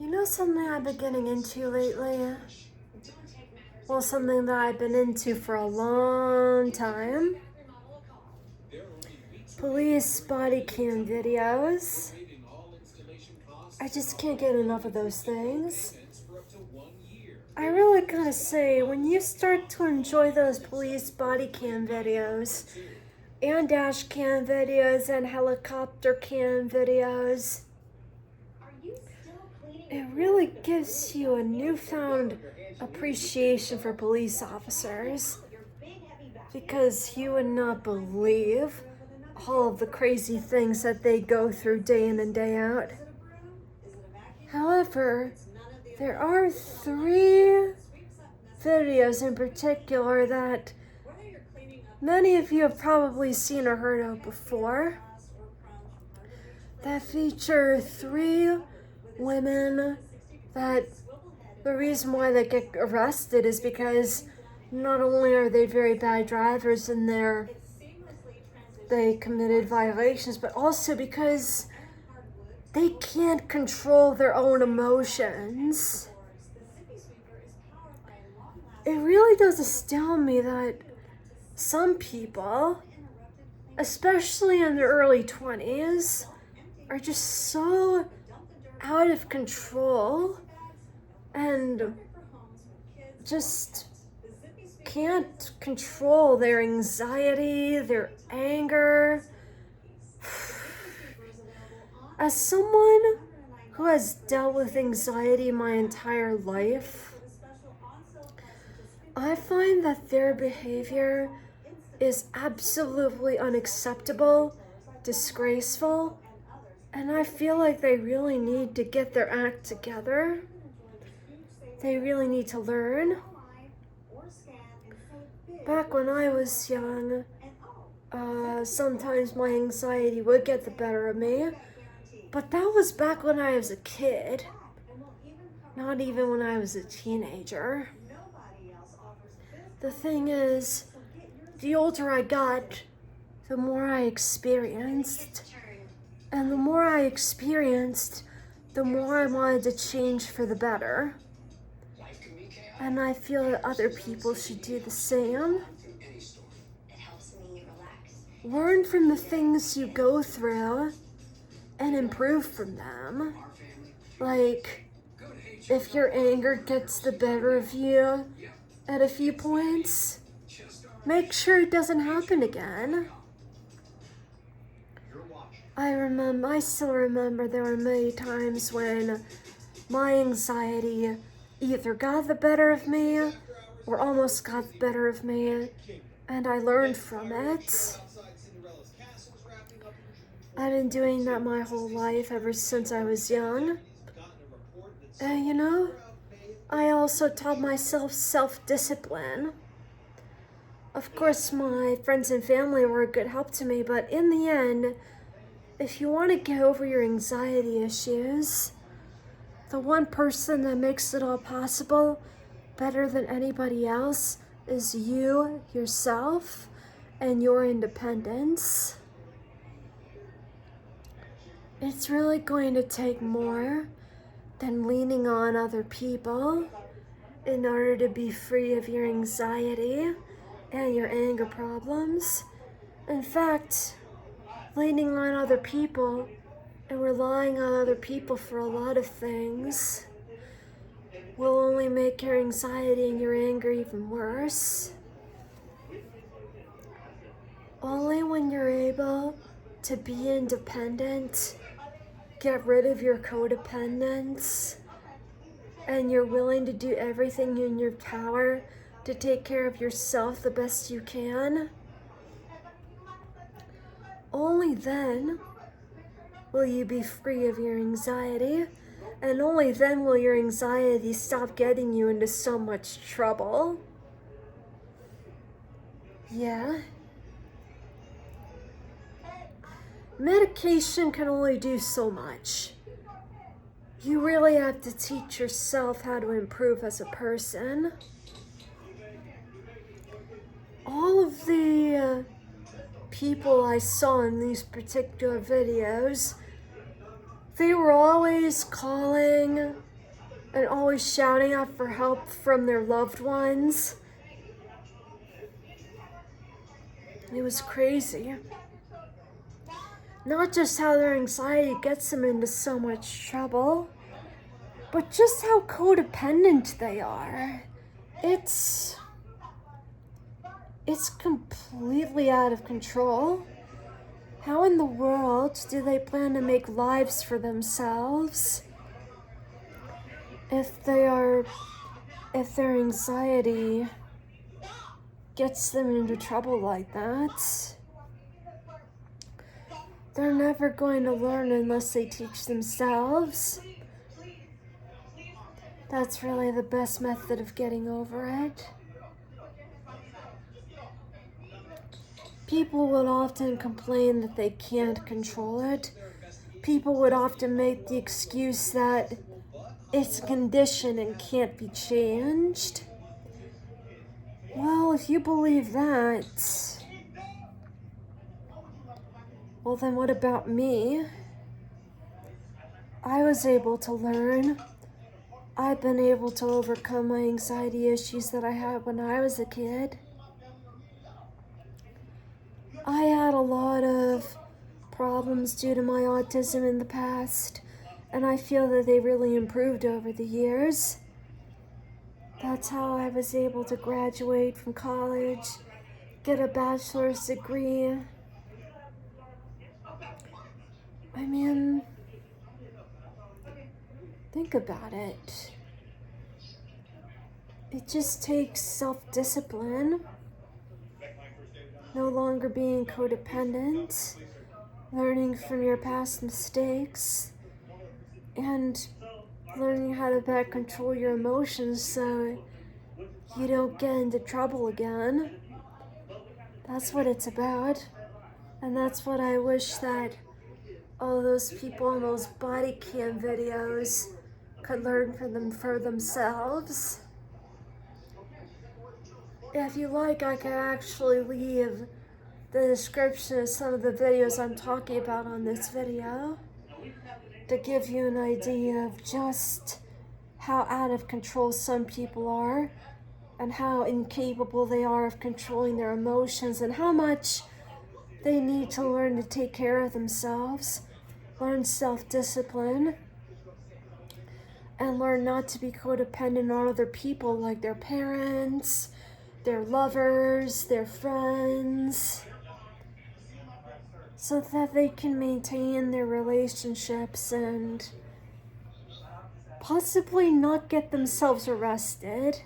You know something I've been getting into lately? Well, something that I've been into for a long time. Police body cam videos. I just can't get enough of those things. I really gotta say, when you start to enjoy those police body cam videos, and dash cam videos, and helicopter cam videos, it really gives you a newfound appreciation for police officers, because you would not believe all of the crazy things that they go through day in and day out. However, there are three videos in particular that many of you have probably seen or heard of before, that feature three women that the reason why they get arrested is because not only are they very bad drivers and they committed violations, but also because they can't control their own emotions. It really does astound me that some people, especially in their early 20s, are just so out of control and just can't control their anxiety, their anger. As someone who has dealt with anxiety my entire life, I find that their behavior is absolutely unacceptable, disgraceful, and I feel like they really need to get their act together. They really need to learn. Back when I was young, sometimes my anxiety would get the better of me, but that was back when I was a kid, not even when I was a teenager. The thing is, the older I got, the more I experienced. And the more I experienced, the more I wanted to change for the better. And I feel that other people should do the same. Learn from the things you go through and improve from them. Like, if your anger gets the better of you at a few points, make sure it doesn't happen again. I still remember there were many times when my anxiety either got the better of me or almost got the better of me, and I learned from it. I've been doing that my whole life ever since I was young. And I also taught myself self-discipline. Of course, my friends and family were a good help to me, but in the end, if you want to get over your anxiety issues, the one person that makes it all possible better than anybody else is you, yourself, and your independence. It's really going to take more than leaning on other people in order to be free of your anxiety and your anger problems. In fact, leaning on other people and relying on other people for a lot of things will only make your anxiety and your anger even worse. Only when you're able to be independent, get rid of your codependence, and you're willing to do everything in your power to take care of yourself the best you can, only then will you be free of your anxiety, and only then will your anxiety stop getting you into so much trouble. Yeah. Medication can only do so much. You really have to teach yourself how to improve as a person. All of the people I saw in these particular videos They were always calling and always shouting out for help from their loved ones. It was crazy. Not just how their anxiety gets them into so much trouble, but just how codependent they are. It's completely out of control. How in the world do they plan to make lives for themselves if their anxiety gets them into trouble like that? They're never going to learn unless they teach themselves. That's really the best method of getting over it. People would often complain that they can't control it. People would often make the excuse that it's a condition and can't be changed. Well, if you believe that, well then what about me? I was able to learn. I've been able to overcome my anxiety issues that I had when I was a kid. I had a lot of problems due to my autism in the past, and I feel that they really improved over the years. That's how I was able to graduate from college, get a bachelor's degree. I mean, think about it. It just takes self-discipline, no longer being codependent, learning from your past mistakes, and learning how to better control your emotions so you don't get into trouble again. That's what it's about. And that's what I wish that all those people in those body cam videos could learn for themselves. If you like, I can actually leave the description of some of the videos I'm talking about on this video to give you an idea of just how out of control some people are and how incapable they are of controlling their emotions and how much they need to learn to take care of themselves, learn self-discipline, and learn not to be codependent on other people like their parents, their lovers, their friends, so that they can maintain their relationships and possibly not get themselves arrested